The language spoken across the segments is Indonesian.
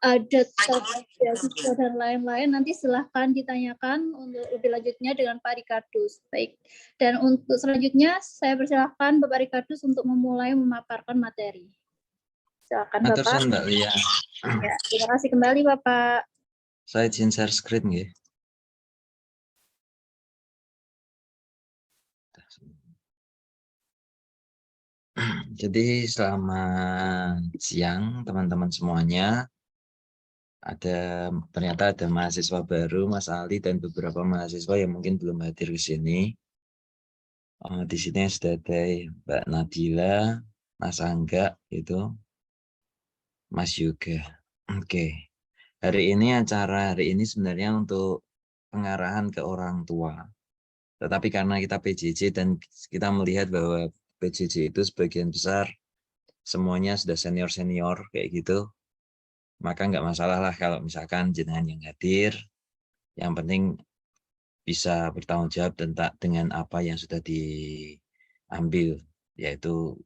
ada beasiswa dan lain-lain, nanti silahkan ditanyakan untuk lebih lanjutnya dengan Pak Rikardus. Baik, dan untuk selanjutnya saya persilahkan Bapak Rikardus untuk memulai memaparkan materi. Silakan Bapak. Mbak Lia. Ya, terima kasih kembali Bapak. Saya izin share screen nggih. Jadi selamat siang teman-teman semuanya. Ternyata ada mahasiswa baru, Mas Ali, dan beberapa mahasiswa yang mungkin belum hadir ke sini. Di sini sudah ada Mbak Nadila, Mas Angga, itu, Mas Yoga. Oke. Acara hari ini sebenarnya untuk pengarahan ke orang tua. Tetapi karena kita PJJ dan kita melihat bahwa PJJ itu sebagian besar semuanya sudah senior-senior kayak gitu, maka nggak masalah lah kalau misalkan jenengan yang hadir. Yang penting bisa bertanggung jawab dengan apa yang sudah diambil, yaitu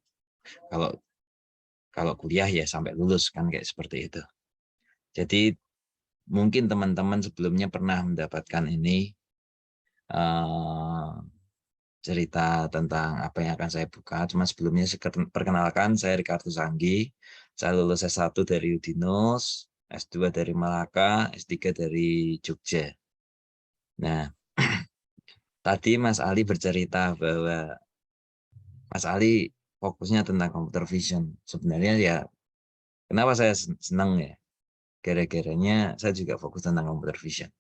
kalau kuliah ya sampai lulus kan kayak seperti itu. Jadi mungkin teman-teman sebelumnya pernah mendapatkan ini cerita tentang apa yang akan saya buka. Cuma sebelumnya perkenalkan, saya Rikardus Anggi. Saya lulus S1 dari Udinus, S2 dari Malaka, S3 dari Jogja. Nah, tadi Mas Ali bercerita bahwa Mas Ali fokusnya tentang computer vision. Sebenarnya ya, kenapa saya senang ya? Gara-garanya saya juga fokus tentang computer vision.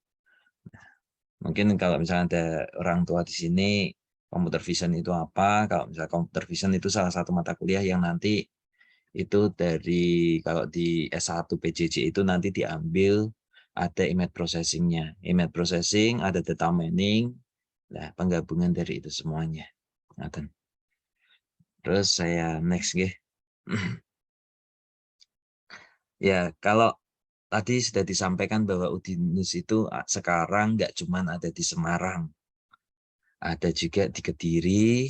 Mungkin kalau misalnya ada orang tua di sini, computer vision itu apa? Kalau misalnya computer vision itu salah satu mata kuliah yang nanti itu kalau di S1 PJJ itu nanti diambil ada image processing-nya. Image processing, ada data mining, nah penggabungan dari itu semuanya. Terus saya next ya. Ya, kalau tadi sudah disampaikan bahwa Udinus itu sekarang nggak cuma ada di Semarang, ada juga di Kediri,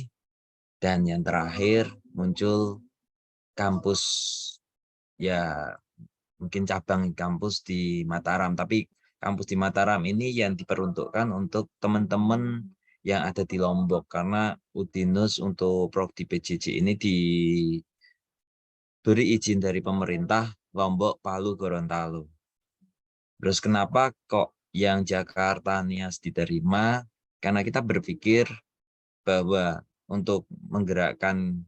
dan yang terakhir muncul kampus, ya mungkin cabang kampus di Mataram. Tapi kampus di Mataram ini yang diperuntukkan untuk teman-teman yang ada di Lombok, karena Udinus untuk Prodi PJJ ini diberi izin dari pemerintah Lombok, Palu, Gorontalo. Terus kenapa kok yang Jakarta Nias diterima? Karena kita berpikir bahwa untuk menggerakkan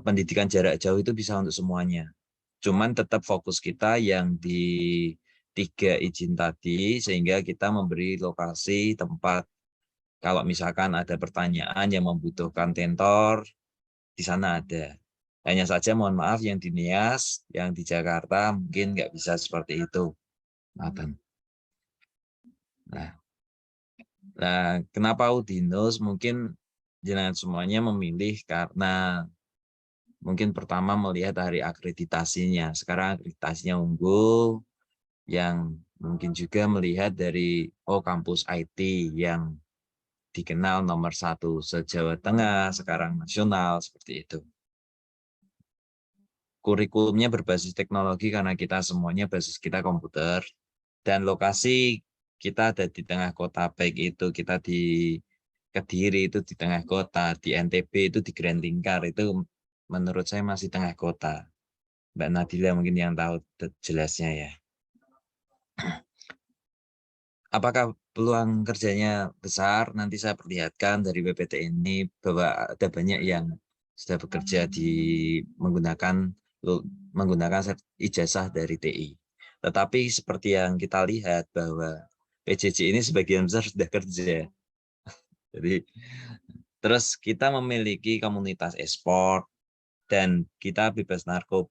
pendidikan jarak jauh itu bisa untuk semuanya. Cuman tetap fokus kita yang di 3 izin tadi, sehingga kita memberi lokasi tempat. Kalau misalkan ada pertanyaan yang membutuhkan tentor, di sana ada. Hanya saja mohon maaf yang di Nias, yang di Jakarta mungkin nggak bisa seperti itu. Nah, kenapa Udinus? Mungkin jenengan semuanya memilih karena mungkin pertama melihat dari akreditasinya. Sekarang akreditasinya unggul, yang mungkin juga melihat dari kampus IT yang dikenal nomor 1 se-Jawa Tengah, sekarang nasional, seperti itu. Kurikulumnya berbasis teknologi karena kita semuanya basis kita komputer, dan lokasi kita ada di tengah kota, baik itu kita di Kediri itu di tengah kota, di NTB itu di Grand Lingkar, itu menurut saya masih tengah kota. Mbak Nadila mungkin yang tahu jelasnya ya. Apakah peluang kerjanya besar? Nanti saya perlihatkan dari WPT ini bahwa ada banyak yang sudah bekerja menggunakan ijazah dari TI. Tetapi seperti yang kita lihat bahwa PJJ ini sebagian besar sudah kerja. Jadi terus kita memiliki komunitas e-sport dan kita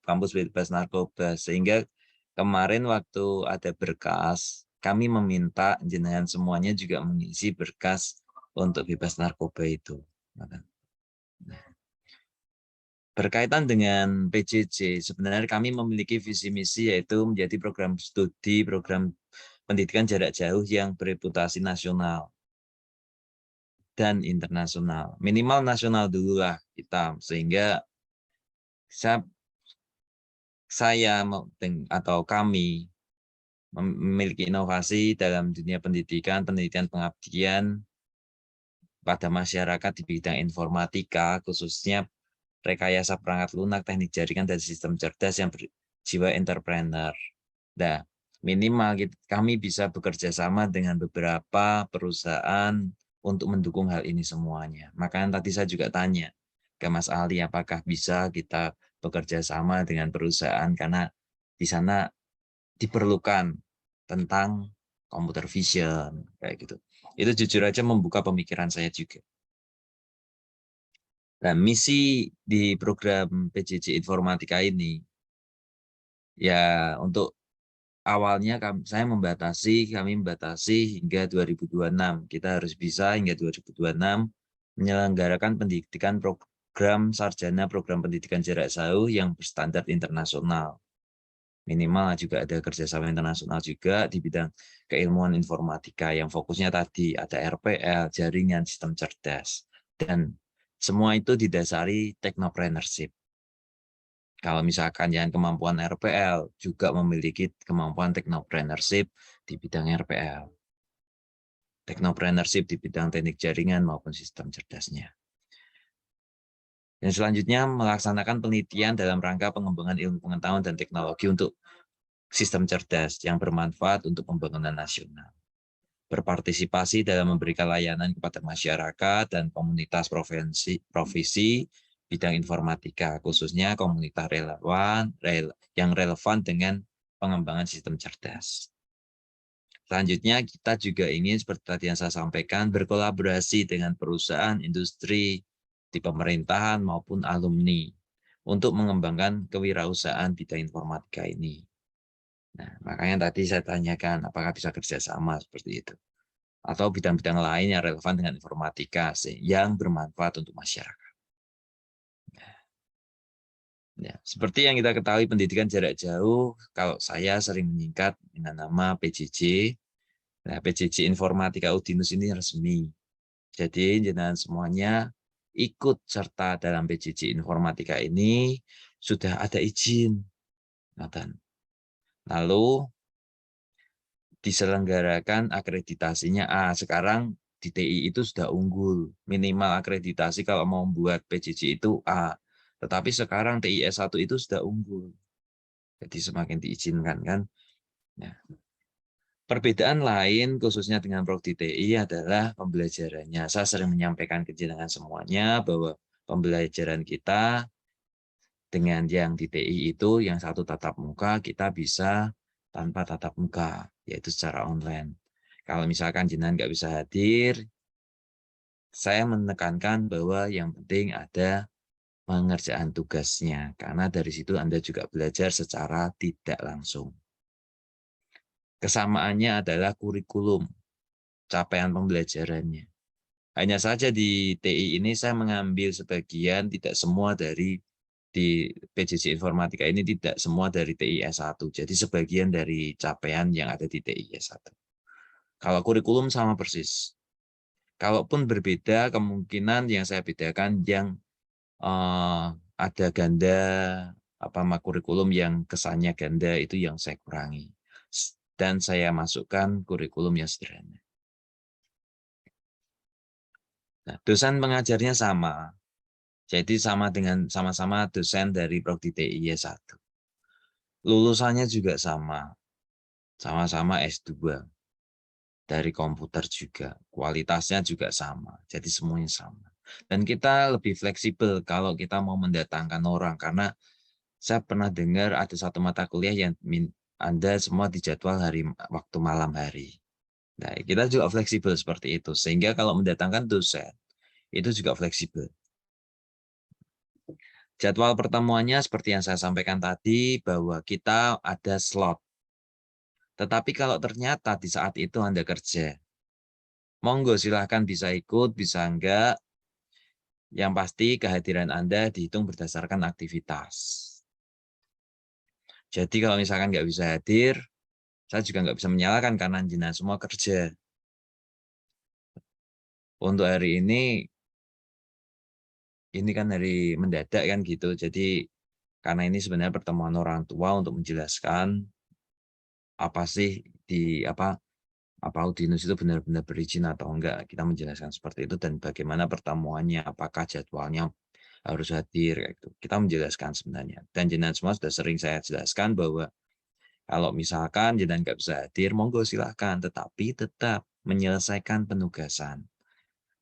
kampus bebas narkoba, sehingga kemarin waktu ada berkas, kami meminta jenengan semuanya juga mengisi berkas untuk bebas narkoba itu. Berkaitan dengan PJJ, sebenarnya kami memiliki visi misi yaitu menjadi program studi, program pendidikan jarak jauh yang bereputasi nasional dan internasional. Minimal nasional dulu lah kita, sehingga saya saya atau kami memiliki inovasi dalam dunia pendidikan, penelitian, pengabdian pada masyarakat di bidang informatika, khususnya rekayasa perangkat lunak, teknik jaringan, dan sistem cerdas yang berjiwa entrepreneur. Nah, minimal kami bisa bekerja sama dengan beberapa perusahaan untuk mendukung hal ini semuanya. Makanya tadi saya juga tanya ke Mas Ali, apakah bisa kita bekerja sama dengan perusahaan, karena di sana diperlukan tentang computer vision, kayak gitu. Itu jujur aja membuka pemikiran saya juga. Nah, misi di program PJJ Informatika ini, ya untuk awalnya kami membatasi hingga 2026. Kita harus bisa hingga 2026 menyelenggarakan pendidikan program sarjana program pendidikan jarak jauh yang berstandar internasional. Minimal juga ada kerjasama internasional juga di bidang keilmuan informatika yang fokusnya tadi ada RPL, jaringan, sistem cerdas. Dan semua itu didasari technopreneurship. Kalau misalkan yang kemampuan RPL juga memiliki kemampuan technopreneurship di bidang RPL. Technopreneurship di bidang teknik jaringan maupun sistem cerdasnya. Dan selanjutnya melaksanakan penelitian dalam rangka pengembangan ilmu pengetahuan dan teknologi untuk sistem cerdas yang bermanfaat untuk pembangunan nasional. Berpartisipasi dalam memberikan layanan kepada masyarakat dan komunitas provisi bidang informatika, khususnya komunitas relawan yang relevan dengan pengembangan sistem cerdas. Selanjutnya, kita juga ingin, seperti tadi yang saya sampaikan, berkolaborasi dengan perusahaan, industri, di pemerintahan maupun alumni untuk mengembangkan kewirausahaan bidang informatika ini. Nah, makanya tadi saya tanyakan apakah bisa kerjasama seperti itu. Atau bidang-bidang lain yang relevan dengan informatika yang bermanfaat untuk masyarakat. Ya, seperti yang kita ketahui pendidikan jarak jauh, kalau saya sering menyingkat dengan nama PJJ. Nah, PJJ Informatika Udinus ini resmi. Jadi jenengan semuanya ikut serta dalam PJJ Informatika ini sudah ada izin. Lalu diselenggarakan akreditasinya A. Sekarang di TI itu sudah unggul. Minimal akreditasi kalau mau membuat PJJ itu A. Tetapi sekarang TI S1 itu sudah unggul. Jadi semakin diizinkan kan. Nah, perbedaan lain khususnya dengan prodi TI adalah pembelajarannya. Saya sering menyampaikan ke jenengan semuanya bahwa pembelajaran kita dengan yang di TI itu yang satu tatap muka kita bisa tanpa tatap muka, yaitu secara online. Kalau misalkan jenengan nggak bisa hadir, saya menekankan bahwa yang penting ada pengerjaan tugasnya, karena dari situ Anda juga belajar secara tidak langsung. Kesamaannya adalah kurikulum, capaian pembelajarannya. Hanya saja di TI ini saya mengambil sebagian, tidak semua dari di PJJ Informatika ini tidak semua dari TI S1. Jadi sebagian dari capaian yang ada di TI S1. Kalau kurikulum sama persis. Kalaupun berbeda, kemungkinan yang saya bedakan yang ada ganda kurikulum yang kesannya ganda itu yang saya kurangi. Dan saya masukkan kurikulum yang sederhana. Nah, dosen pengajarnya sama. Jadi sama-sama dosen dari Prodi TI S1. Lulusannya juga sama-sama S2 dari komputer juga. Kualitasnya juga sama. Jadi semuanya sama. Dan kita lebih fleksibel kalau kita mau mendatangkan orang, karena saya pernah dengar ada satu mata kuliah yang Anda semua dijadwal waktu malam hari. Nah, kita juga fleksibel seperti itu. Sehingga kalau mendatangkan dosen, itu juga fleksibel. Jadwal pertemuannya seperti yang saya sampaikan tadi, bahwa kita ada slot. Tetapi kalau ternyata di saat itu Anda kerja, monggo silahkan bisa ikut, bisa enggak. Yang pasti kehadiran Anda dihitung berdasarkan aktivitas. Jadi kalau misalkan nggak bisa hadir, saya juga nggak bisa menyalahkan karena jenengan semua kerja. Untuk hari ini kan hari mendadak kan gitu. Jadi Karena ini sebenarnya pertemuan orang tua untuk menjelaskan apa sih apa Udinus itu benar-benar berizin atau enggak. Kita menjelaskan seperti itu dan bagaimana pertemuannya, apakah jadwalnya harus hadir kayak gitu. Kita menjelaskan sebenarnya. Dan jenengan semua sudah sering saya jelaskan bahwa kalau misalkan jenengan nggak bisa hadir, monggo silahkan, tetapi tetap menyelesaikan penugasan.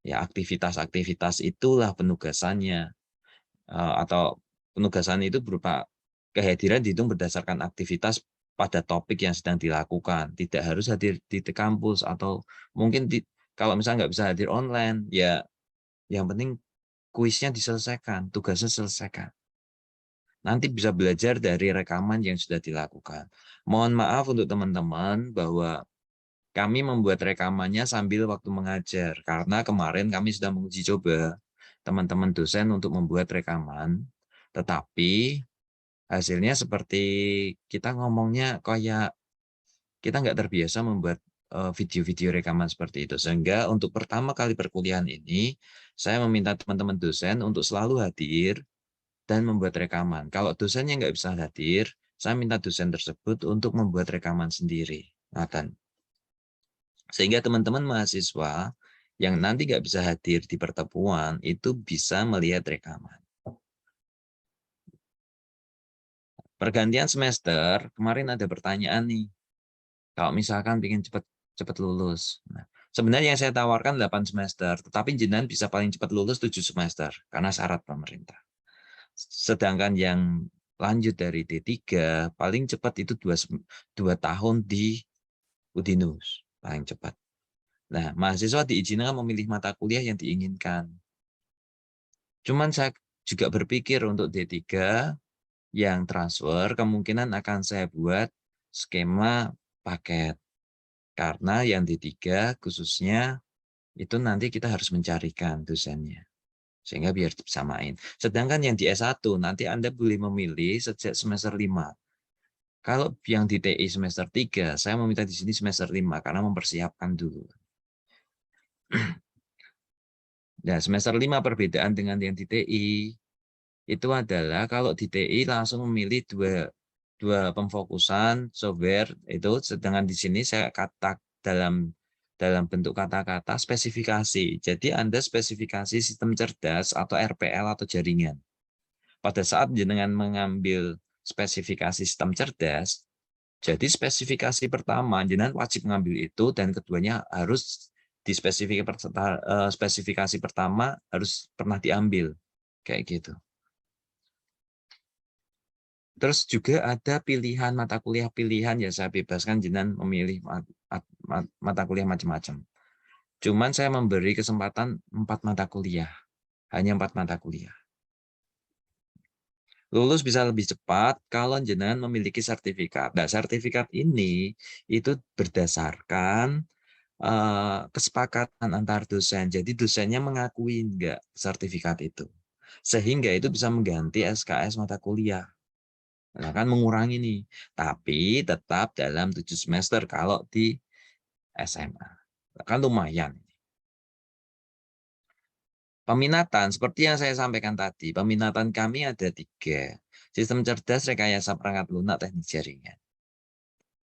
Ya, aktivitas-aktivitas itulah penugasannya. Atau penugasan itu berupa kehadiran dihitung berdasarkan aktivitas pada topik yang sedang dilakukan. Tidak harus hadir di kampus atau mungkin kalau misalnya nggak bisa hadir online, ya yang penting kuisnya diselesaikan, tugasnya selesaikan. Nanti bisa belajar dari rekaman yang sudah dilakukan. Mohon maaf untuk teman-teman bahwa kami membuat rekamannya sambil waktu mengajar, karena kemarin kami sudah menguji coba teman-teman dosen untuk membuat rekaman, tetapi hasilnya seperti kita ngomongnya kayak kita nggak terbiasa membuat video-video rekaman seperti itu. Sehingga untuk pertama kali perkuliahan ini, saya meminta teman-teman dosen untuk selalu hadir dan membuat rekaman. Kalau dosennya nggak bisa hadir, saya minta dosen tersebut untuk membuat rekaman sendiri. Sehingga teman-teman mahasiswa yang nanti nggak bisa hadir di pertemuan itu bisa melihat rekaman. Pergantian semester, kemarin ada pertanyaan nih. Kalau misalkan ingin cepat lulus. Nah, sebenarnya yang saya tawarkan 8 semester, tetapi jenengan bisa paling cepat lulus 7 semester karena syarat pemerintah. Sedangkan yang lanjut dari D3 paling cepat itu 2 tahun di Udinus, paling cepat. Nah, mahasiswa diizinkan memilih mata kuliah yang diinginkan. Cuman saya juga berpikir untuk D3 yang transfer kemungkinan akan saya buat skema paket. Karena yang D3 khususnya itu nanti kita harus mencarikan dosennya. Sehingga biar bisa main. Sedangkan yang di S1 nanti Anda boleh memilih sejak semester 5. Kalau yang di TI semester 3, saya meminta di sini semester 5 karena mempersiapkan dulu. Nah, semester 5 perbedaan dengan yang di TI itu adalah kalau di TI langsung memilih dua pemfokusan software itu, sedangkan di sini saya kata dalam bentuk kata-kata spesifikasi. Jadi Anda spesifikasi sistem cerdas atau RPL atau jaringan. Pada saat jenengan mengambil spesifikasi sistem cerdas, jadi spesifikasi pertama jenengan wajib mengambil itu dan keduanya harus di spesifikasi pertama harus pernah diambil kayak gitu. Terus juga ada pilihan mata kuliah pilihan ya, saya bebaskan jenengan memilih mata kuliah macam-macam. Cuman saya memberi kesempatan 4 mata kuliah, hanya 4 mata kuliah. Lulus bisa lebih cepat kalau jenengan memiliki sertifikat. Nah, sertifikat ini itu berdasarkan kesepakatan antar dosen. Jadi dosennya mengakui enggak sertifikat itu. Sehingga itu bisa mengganti SKS mata kuliah. Nah, kan mengurangi nih. Tapi tetap dalam 7 semester kalau di SMA. Kan lumayan. Peminatan, seperti yang saya sampaikan tadi, peminatan kami ada 3. Sistem cerdas, rekayasa perangkat lunak, teknik jaringan.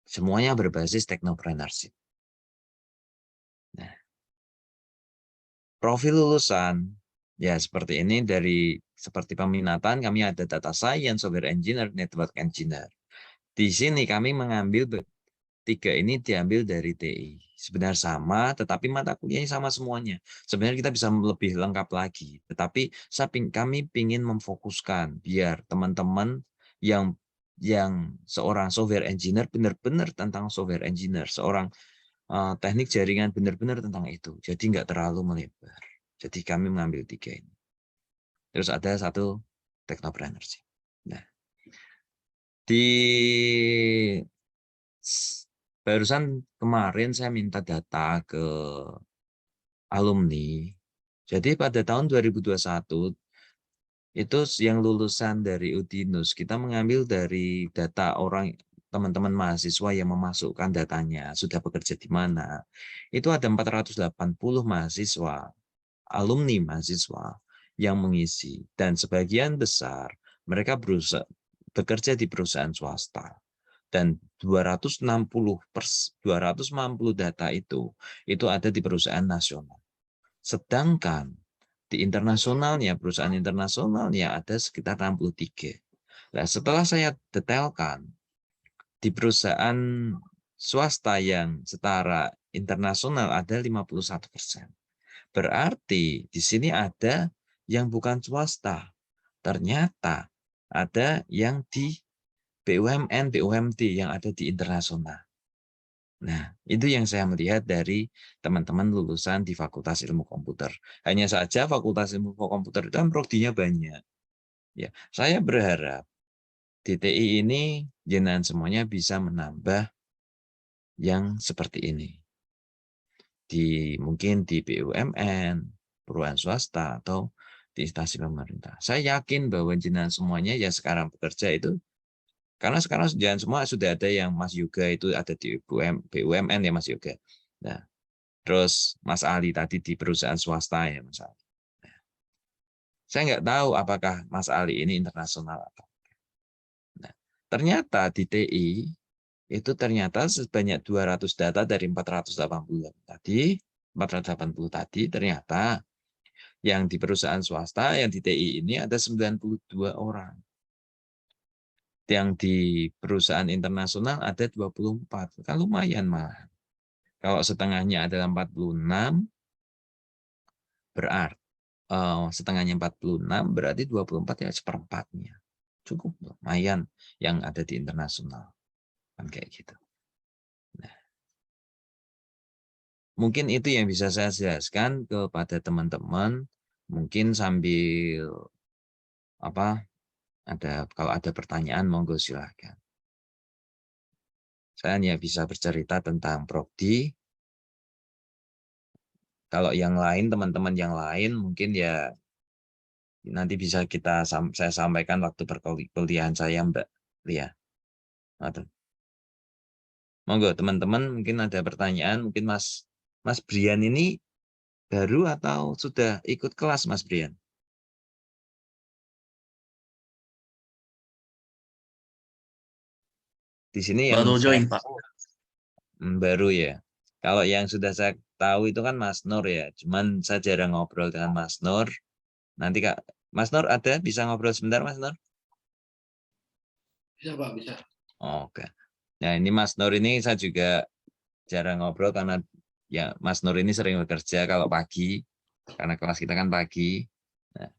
Semuanya berbasis teknopreneurship. Nah, profil lulusan, ya seperti ini seperti peminatan, kami ada data science, software engineer, network engineer. Di sini kami mengambil 3 ini diambil dari TI. Sebenarnya sama, tetapi mata kuliahnya sama semuanya. Sebenarnya kita bisa lebih lengkap lagi. Tetapi kami ingin memfokuskan biar teman-teman yang seorang software engineer benar-benar tentang software engineer, seorang teknik jaringan benar-benar tentang itu. Jadi nggak terlalu melebar. Jadi kami mengambil 3 ini. Terus ada 1 technopreneurship. Nah, di barusan kemarin saya minta data ke alumni. Jadi pada tahun 2021 itu yang lulusan dari Udinus kita mengambil dari data orang teman-teman mahasiswa yang memasukkan datanya sudah bekerja di mana. Itu ada 480 mahasiswa, alumni mahasiswa yang mengisi dan sebagian besar mereka bekerja di perusahaan swasta. Dan 260 data itu ada di perusahaan nasional. Sedangkan di internasionalnya, perusahaan internasionalnya ada sekitar 63. Nah, setelah saya detailkan, di perusahaan swasta yang setara internasional ada 51%. Berarti di sini ada yang bukan swasta. Ternyata ada yang di BUMN, BUMD yang ada di internasional. Nah, itu yang saya melihat dari teman-teman lulusan di Fakultas Ilmu Komputer. Hanya saja Fakultas Ilmu Komputer itu kan prodinya banyak. Ya, saya berharap DTI ini jenengan semuanya bisa menambah yang seperti ini. Mungkin di BUMN, perusahaan swasta, atau di instansi pemerintah. Saya yakin bahwa jenengan semuanya yang sekarang bekerja itu, karena sekarang jangan semua sudah ada yang Mas Yoga itu ada di BUMN ya Mas Yoga. Nah, terus Mas Ali tadi di perusahaan swasta ya Mas Ali. Nah, saya nggak tahu apakah Mas Ali ini internasional atau. Nah, ternyata di TI itu ternyata sebanyak 200 data dari 480 tadi, 480 tadi ternyata yang di perusahaan swasta yang di TI ini ada 92 orang. Yang di perusahaan internasional ada 24. Kan lumayan malah. Kalau setengahnya adalah 46, berarti setengahnya 46, berarti 24 ya seperempatnya. Cukup lumayan yang ada di internasional. Kan kayak gitu. Nah, mungkin itu yang bisa saya jelaskan kepada teman-teman. Mungkin sambil kalau ada pertanyaan monggo silahkan. Saya hanya bisa bercerita tentang prodi. Kalau yang lain, teman-teman yang lain mungkin ya nanti bisa saya sampaikan waktu perkuliahan saya, Mbak Lia. Monggo teman-teman mungkin ada pertanyaan, mungkin Mas Brian ini baru atau sudah ikut kelas Mas Brian? Di sini yang Baru join, Pak. Baru ya. Kalau yang sudah saya tahu itu kan Mas Nur ya. Cuman saya jarang ngobrol dengan Mas Nur. Nanti Kak, Mas Nur ada bisa ngobrol sebentar Mas Nur? Bisa, Pak, bisa. Oke. Nah, ini Mas Nur ini saya juga jarang ngobrol karena ya Mas Nur ini sering bekerja kalau pagi. Karena kelas kita kan pagi. Nah,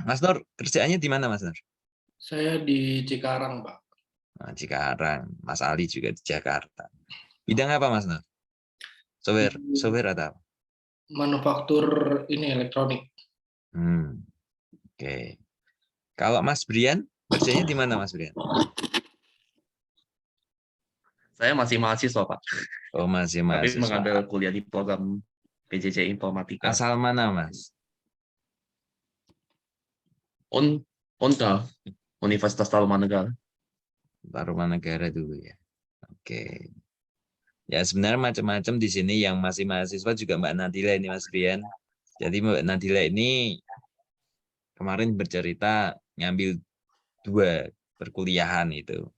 Mas Nur kerjaannya di mana Mas Nur? Saya di Cikarang, Pak. Nah, Cikarang. Mas Ali juga di Jakarta. Bidang apa Mas Nur? Software atau apa? Manufaktur ini elektronik. Oke. Kalau Mas Brian kerjanya di mana Mas Brian? Saya masih mahasiswa, Pak. Oh, masih Tapi mahasiswa. mengambil kuliah di program PJJ Informatika. Asal mana Mas? Unta, Universitas Tarumanegara. Tarumanegara dulu ya. Oke. Ya sebenarnya macam-macam di sini yang masih mahasiswa juga Mbak Nadila ini Mas Brian. Jadi Mbak Nadila ini kemarin bercerita ngambil 2 perkuliahan itu.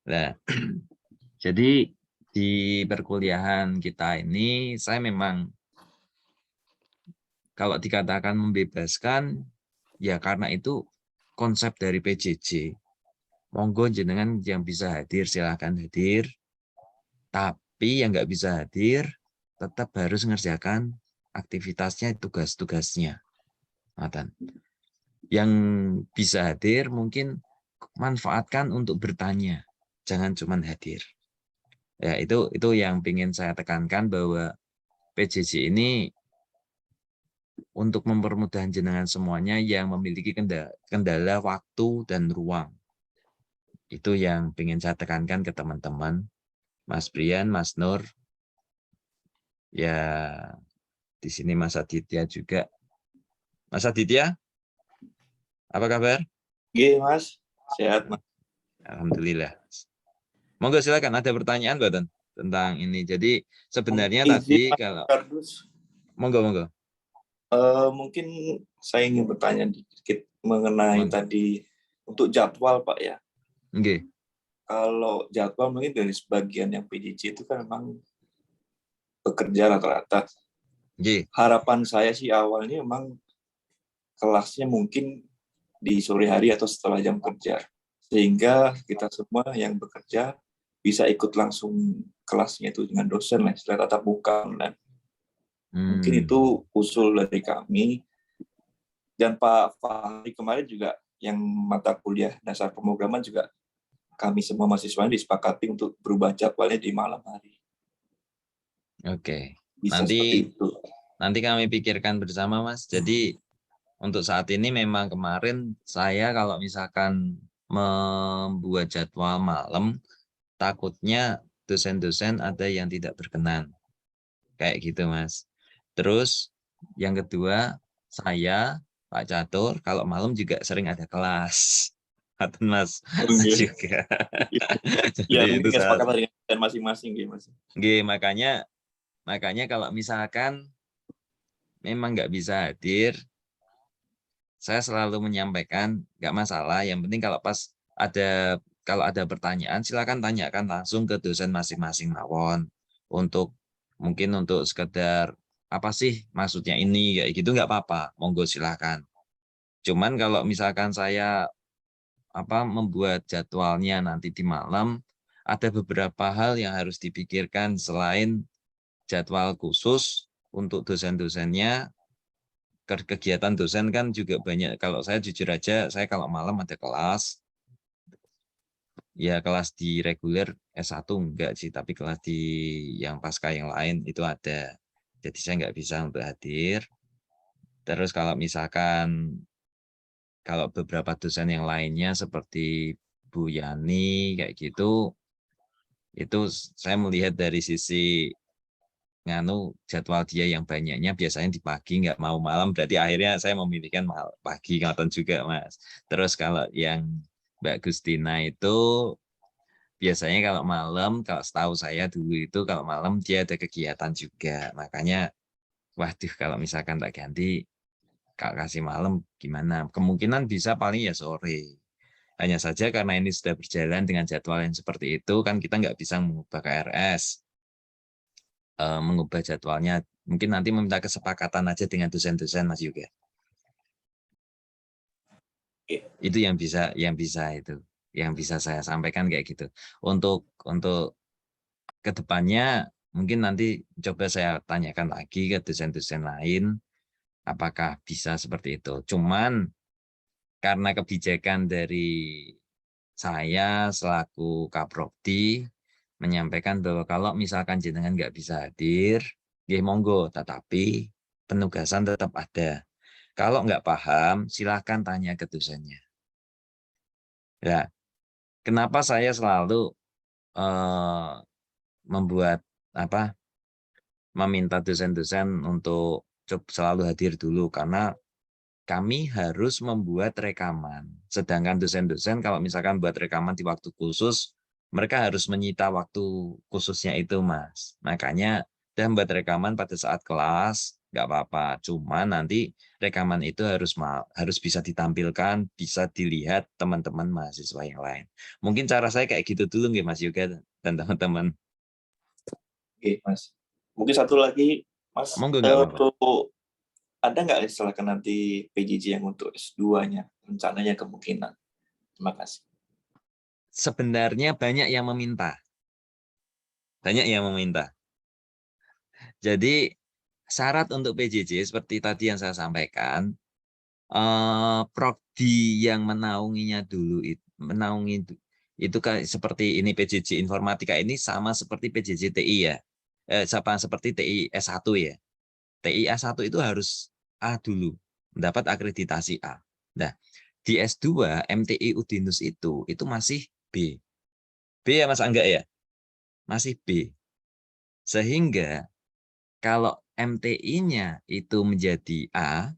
Nah, jadi di perkuliahan kita ini saya memang kalau dikatakan membebaskan ya karena itu konsep dari PJJ. Monggo jenengan yang bisa hadir silahkan hadir. Tapi yang nggak bisa hadir tetap harus mengerjakan aktivitasnya, tugas-tugasnya. Yang bisa hadir mungkin manfaatkan untuk bertanya, jangan cuma hadir. Ya itu yang ingin saya tekankan bahwa PJJ ini untuk mempermudah jenengan semuanya yang memiliki kendala waktu dan ruang. Itu yang ingin saya tekankan ke teman-teman. Mas Brian, Mas Nur, ya di sini Mas Aditya juga. Mas Aditya, apa kabar? Iya Mas, sehat Mas. Alhamdulillah. Monggo silakan ada pertanyaan Badan tentang ini. Jadi sebenarnya Izin, tadi Mas kalau Kardus. monggo. Mungkin saya ingin bertanya dikit mengenai tadi untuk jadwal, Pak ya. Nggih. Kalau jadwal mungkin dari sebagian yang PJJ itu kan memang bekerja rata-rata. Nggih. Harapan saya sih awalnya memang kelasnya mungkin di sore hari atau setelah jam kerja. Sehingga kita semua yang bekerja bisa ikut langsung kelasnya itu dengan dosen lah, setelah tatap muka. Dan mungkin itu usul dari kami. Dan Pak Fahri kemarin juga yang mata kuliah dasar pemrograman juga kami semua mahasiswa disepakati untuk berubah jadwalnya di malam hari. Oke. Bisa seperti itu. Nanti kami pikirkan bersama, Mas. Jadi untuk saat ini memang kemarin saya kalau misalkan membuat jadwal malam, takutnya dosen-dosen ada yang tidak berkenan. Kayak gitu, Mas. Terus yang kedua, saya, Pak Catur, kalau malam juga sering ada kelas. Mas juga. Ya, Jadi itu mungkin kesepakatan dengan masing-masing gitu, Mas. Makanya kalau misalkan memang nggak bisa hadir, saya selalu menyampaikan nggak masalah. Yang penting kalau ada pertanyaan, silakan tanyakan langsung ke dosen masing-masing mawon. Mungkin untuk sekedar apa sih maksudnya ini kayak gitu nggak apa-apa, monggo silakan. Cuman kalau misalkan saya membuat jadwalnya nanti di malam, ada beberapa hal yang harus dipikirkan selain jadwal khusus untuk dosen-dosennya. Kegiatan dosen kan juga banyak. Kalau saya jujur aja, saya kalau malam ada kelas, ya kelas di reguler S1 enggak sih, tapi kelas di yang pasca yang lain itu ada. Jadi saya nggak bisa untuk hadir. Terus kalau misalkan kalau beberapa dosen yang lainnya seperti Bu Yani kayak gitu, itu saya melihat dari sisi jadwal dia yang banyaknya biasanya di pagi nggak mau malam, berarti akhirnya saya memilihkan pagi ngoten juga, Mas. Terus kalau yang Mbak Gustina itu biasanya kalau malam, kalau setahu saya dulu itu kalau malam dia ada kegiatan juga, makanya waduh kalau misalkan tak ganti kalau kasih malam gimana, kemungkinan bisa paling ya sore. Hanya saja karena ini sudah berjalan dengan jadwal yang seperti itu, kan kita nggak bisa mengubah KRS, mengubah jadwalnya. Mungkin nanti meminta kesepakatan aja dengan dosen-dosen, Mas Yuga. Itu yang bisa saya sampaikan kayak gitu. Untuk kedepannya mungkin nanti coba saya tanyakan lagi ke dosen-dosen lain, apakah bisa seperti itu. Cuman karena kebijakan dari saya selaku Kaprodi menyampaikan bahwa kalau misalkan jenengan nggak bisa hadir, ya monggo, tetapi penugasan tetap ada. Kalau nggak paham, silahkan tanya ke dosennya. Ya, kenapa saya selalu meminta dosen-dosen untuk selalu hadir dulu, karena kami harus membuat rekaman. Sedangkan dosen-dosen kalau misalkan buat rekaman di waktu khusus, mereka harus menyita waktu khususnya itu, Mas. Makanya dan buat rekaman pada saat kelas, nggak apa-apa. Cuma nanti rekaman itu harus bisa ditampilkan, bisa dilihat teman-teman mahasiswa yang lain. Mungkin cara saya kayak gitu dulu nggih, Mas Yoga dan teman-teman. Oke, Mas. Mungkin satu lagi, Mas. Monggo nggak apa-apa. Ada nggak misalkan nanti PJJ yang untuk S2-nya, rencananya kemungkinan? Terima kasih. Sebenarnya banyak yang meminta. Jadi syarat untuk PJJ seperti tadi yang saya sampaikan, prodi yang menaunginya dulu itu kan seperti ini, PJJ Informatika ini sama seperti PJJ TI ya. Seperti TI S1 ya. TI S1 itu harus A dulu, mendapat akreditasi A. Nah, di S2 MTI Udinus itu masih B. B ya Mas Angga ya? Masih B. Sehingga kalau MTI-nya itu menjadi A,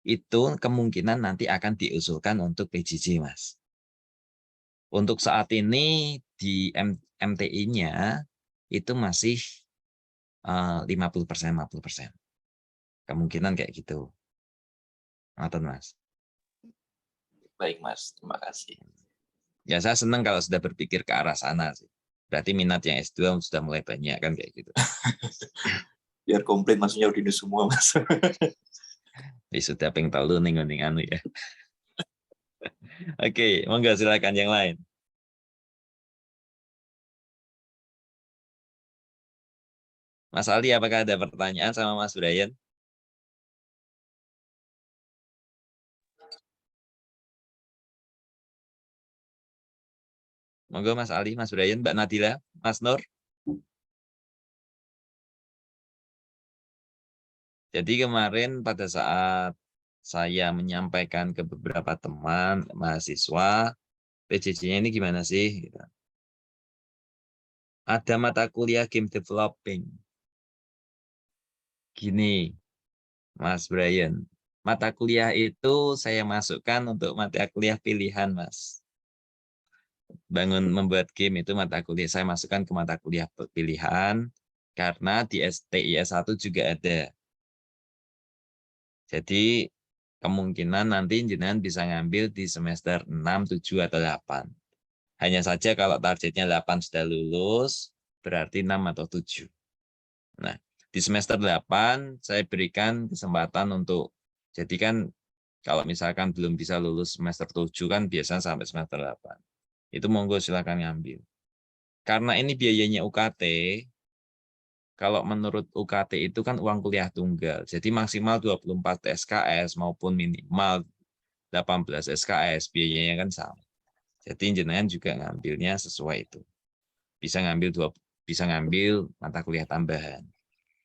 itu kemungkinan nanti akan diusulkan untuk PJJ, Mas. Untuk saat ini di MTI-nya itu masih 50%, 50%. Kemungkinan kayak gitu. Ngoten, Mas. Baik, Mas. Terima kasih. Ya saya senang kalau sudah berpikir ke arah sana sih. Berarti minat yang S2 sudah mulai banyak kan kayak gitu. Biar komplit maksudnya udah semua, Mas. Sudah ping telu ning anu ya. Oke, monggo silakan yang lain. Mas Ali, apakah ada pertanyaan sama Mas Brian? Monggo Mas Ali, Mas Brian, Mbak Nadila, Mas Nur. Jadi kemarin pada saat saya menyampaikan ke beberapa teman mahasiswa, PJJ-nya ini gimana sih? Gitu. Ada mata kuliah game developing. Gini, Mas Brian, mata kuliah itu saya masukkan untuk mata kuliah pilihan, Mas. Membuat game itu mata kuliah saya masukkan ke mata kuliah pilihan karena di STIS 1 juga ada. Jadi kemungkinan nanti jenengan bisa ngambil di semester 6, 7, atau 8. Hanya saja kalau targetnya 8 sudah lulus, berarti 6 atau 7. Nah, di semester 8 saya berikan kesempatan untuk, jadi kan kalau misalkan belum bisa lulus semester 7 kan biasanya sampai semester 8. Itu monggo silakan ngambil. Karena ini biayanya UKT, kalau menurut UKT itu kan uang kuliah tunggal. Jadi maksimal 24 SKS maupun minimal 18 SKS, biayanya kan sama. Jadi jenengan juga ngambilnya sesuai itu. Bisa ngambil mata kuliah tambahan.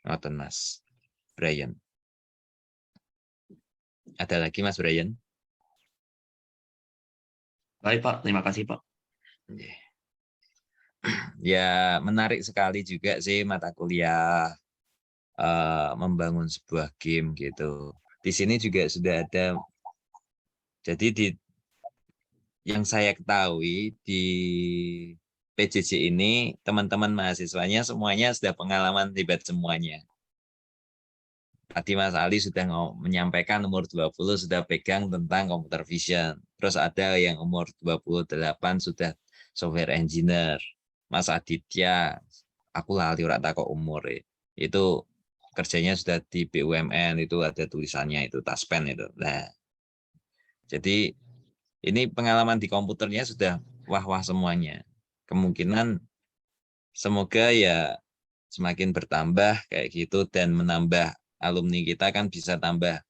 Ngoten Mas Brian. Ada lagi Mas Brian? Baik Pak, terima kasih Pak. Ya menarik sekali juga sih mata kuliah membangun sebuah game gitu. Di sini juga sudah ada. Jadi yang saya ketahui di PJJ ini teman-teman mahasiswanya semuanya sudah pengalaman hebat semuanya. Tadi Mas Ali sudah menyampaikan umur 20 sudah pegang tentang computer vision. Terus ada yang umur 28 sudah software engineer. Mas Aditya, aku lali ora tak kok umur itu kerjanya sudah di BUMN, itu ada tulisannya itu Taspen itu. Nah, jadi ini pengalaman di komputernya sudah wah-wah semuanya. Kemungkinan semoga ya semakin bertambah kayak gitu dan menambah alumni kita kan bisa tambah.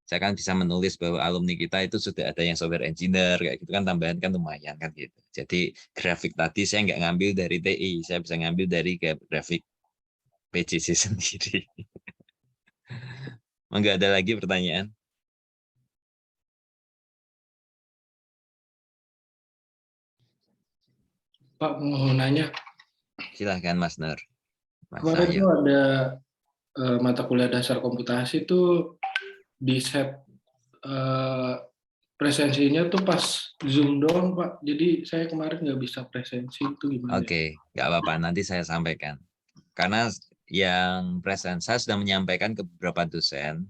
Saya kan bisa menulis bahwa alumni kita itu sudah ada yang software engineer kayak gitu kan, tambahan kan lumayan kan gitu. Jadi grafik tadi saya nggak ngambil dari TI, saya bisa ngambil dari grafik PJJ sendiri. Enggak ada lagi pertanyaan? Pak, mau nanya. Silahkan Mas Nur. Mas Kemarin Ayo. tuh ada mata kuliah dasar komputasi tuh di set presensinya tuh pas Zoom doang, Pak. Jadi saya kemarin nggak bisa presensi, itu gimana? Oke, nggak apa-apa. Nanti saya sampaikan. Karena yang present saya sudah menyampaikan ke beberapa dosen,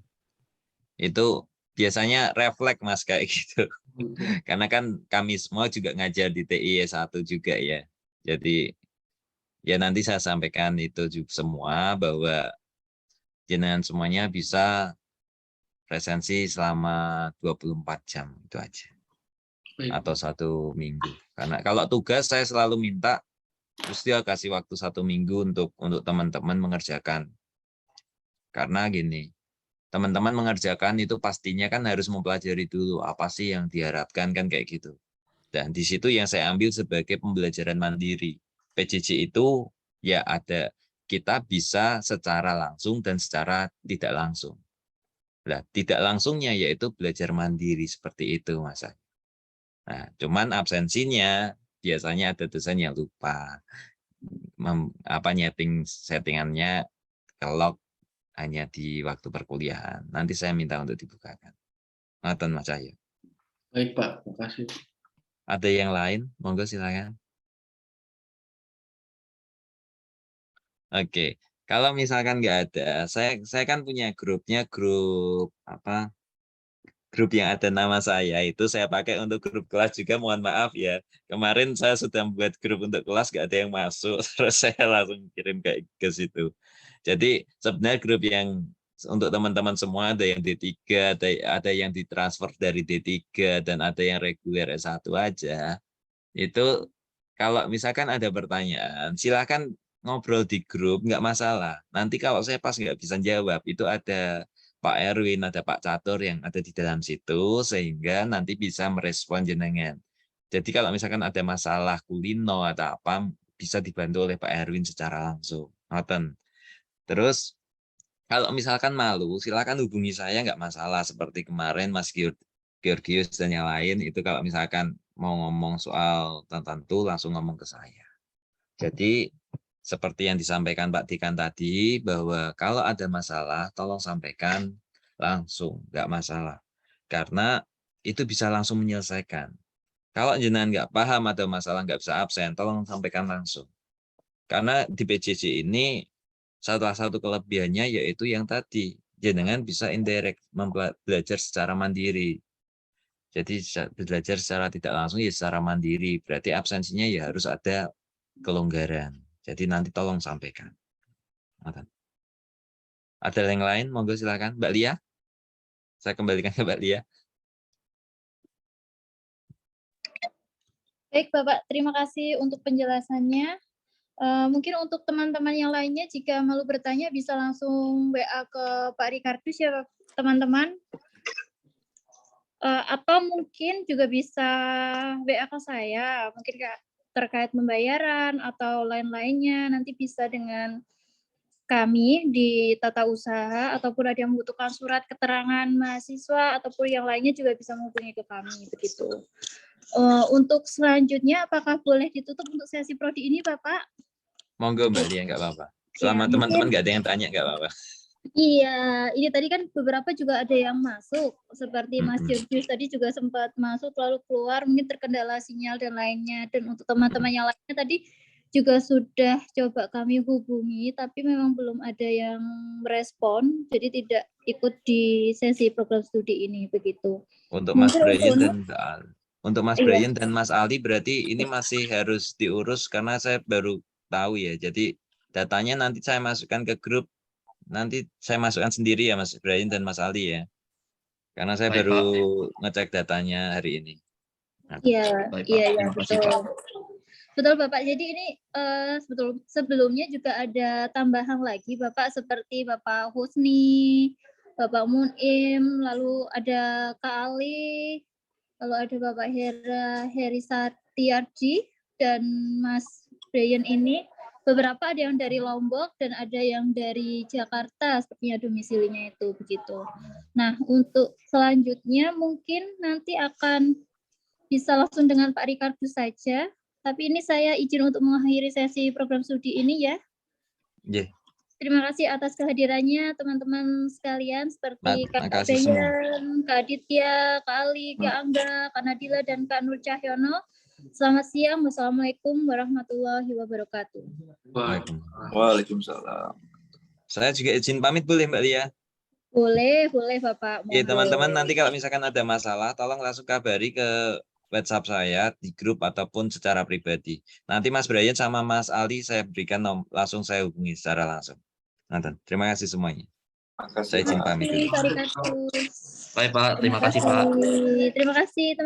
itu biasanya refleks Mas kayak gitu. Karena kan kami semua juga ngajar di TI 1 juga ya. Jadi ya nanti saya sampaikan itu juga semua bahwa jenengan semuanya bisa presensi selama 24 jam itu aja. Baik. Atau 1 minggu. Karena kalau tugas saya selalu minta terus dia kasih waktu 1 minggu untuk teman-teman mengerjakan. Karena gini, teman-teman mengerjakan itu pastinya kan harus mempelajari dulu apa sih yang diharapkan kan kayak gitu. Dan di situ yang saya ambil sebagai pembelajaran mandiri. PJJ itu ya ada, kita bisa secara langsung dan secara tidak langsung. Nah, tidak langsungnya yaitu belajar mandiri seperti itu Mas. Nah, cuman absensinya biasanya ada dosen yang lupa nyeting settingannya ke log hanya di waktu perkuliahan. Nanti saya minta untuk dibukakan. Ngoten Mas Cahyo. Baik Pak, terima kasih. Ada yang lain? Monggo silakan. Oke, kalau misalkan nggak ada, saya kan punya grup grup yang ada nama saya itu saya pakai untuk grup kelas juga, mohon maaf ya. Kemarin saya sudah membuat grup untuk kelas, nggak ada yang masuk, terus saya langsung kirim ke situ. Jadi sebenarnya grup yang untuk teman-teman semua ada yang D3, ada yang ditransfer dari D3, dan ada yang reguler S1 aja. Itu kalau misalkan ada pertanyaan, silakan ngobrol di grup, nggak masalah. Nanti kalau saya pas nggak bisa jawab, itu ada Pak Erwin, ada Pak Catur yang ada di dalam situ, sehingga nanti bisa merespon jenengan. Jadi kalau misalkan ada masalah kulino atau apa, bisa dibantu oleh Pak Erwin secara langsung. Ngoten. Terus kalau misalkan malu, silakan hubungi saya, nggak masalah. Seperti kemarin Mas Georgius dan yang lain, itu kalau misalkan mau ngomong soal tertentu, langsung ngomong ke saya. Jadi seperti yang disampaikan Pak Dekan tadi, bahwa kalau ada masalah, tolong sampaikan langsung, nggak masalah. Karena itu bisa langsung menyelesaikan. Kalau jenengan nggak paham atau masalah nggak bisa absen, tolong sampaikan langsung. Karena di PJJ ini, salah satu kelebihannya yaitu yang tadi, jenengan bisa indirect, belajar secara mandiri. Jadi belajar secara tidak langsung ya secara mandiri, berarti absensinya ya harus ada kelonggaran. Jadi nanti tolong sampaikan. Ada yang lain? Monggo silakan. Mbak Lia. Saya kembalikan ke Mbak Lia. Baik Bapak, terima kasih untuk penjelasannya. Mungkin untuk teman-teman yang lainnya, jika malu bertanya bisa langsung WA ke Pak Ricardus ya teman-teman. Atau mungkin juga bisa WA ke saya, mungkin terkait pembayaran atau lain-lainnya, nanti bisa dengan kami di tata usaha, ataupun ada yang membutuhkan surat keterangan mahasiswa, ataupun yang lainnya juga bisa menghubungi ke kami, begitu. Untuk selanjutnya, apakah boleh ditutup untuk sesi prodi ini, Bapak? Monggo Mbak Lia, nggak apa-apa. Selama teman-teman nggak ada yang tanya, nggak apa-apa. Iya, ini tadi kan beberapa juga ada yang masuk, seperti Mas Georgius tadi juga sempat masuk lalu keluar, mungkin terkendala sinyal dan lainnya. Dan untuk teman-teman yang lainnya tadi juga sudah coba kami hubungi, tapi memang belum ada yang merespon, jadi tidak ikut di sesi program studi ini, begitu. Untuk Mas Brian Iya. Brian dan Mas Ali berarti ini masih harus diurus karena saya baru tahu ya. Jadi datanya nanti saya masukkan ke grup. Nanti saya masukkan sendiri ya Mas Brian dan Mas Ali ya. Karena saya Baik, baru Pak. ngecek datanya hari ini. Iya, Baik, Pak. iya, Terima kasih, Pak. Betul Bapak. Jadi ini sebelumnya juga ada tambahan lagi Bapak, seperti Bapak Husni, Bapak Munim, lalu ada Kak Ali, lalu ada Bapak Herisatiarji dan Mas Brian ini. Beberapa ada yang dari Lombok dan ada yang dari Jakarta, sepertinya domisilinya itu begitu. Nah, untuk selanjutnya mungkin nanti akan bisa langsung dengan Pak Ricardus saja. Tapi ini saya izin untuk mengakhiri sesi program studi ini ya. Yeah. Terima kasih atas kehadirannya teman-teman sekalian, seperti Kak Brian, Kak Aditya, Kak Ali, Kak Angga, Kak Nadila, dan Kak Nur Cahyono. Selamat siang. Wassalamualaikum warahmatullahi wabarakatuh. Waalaikumsalam. Saya juga izin pamit boleh Mbak Lia? Boleh Bapak. Oke, teman-teman nanti kalau misalkan ada masalah, tolong langsung kabari ke WhatsApp saya di grup ataupun secara pribadi. Nanti Mas Brian sama Mas Ali saya berikan langsung saya hubungi secara langsung. Nanti, terima kasih semuanya. Saya izin pamit dulu. Baik, Pak. Terima kasih, Pak. Terima kasih teman-teman.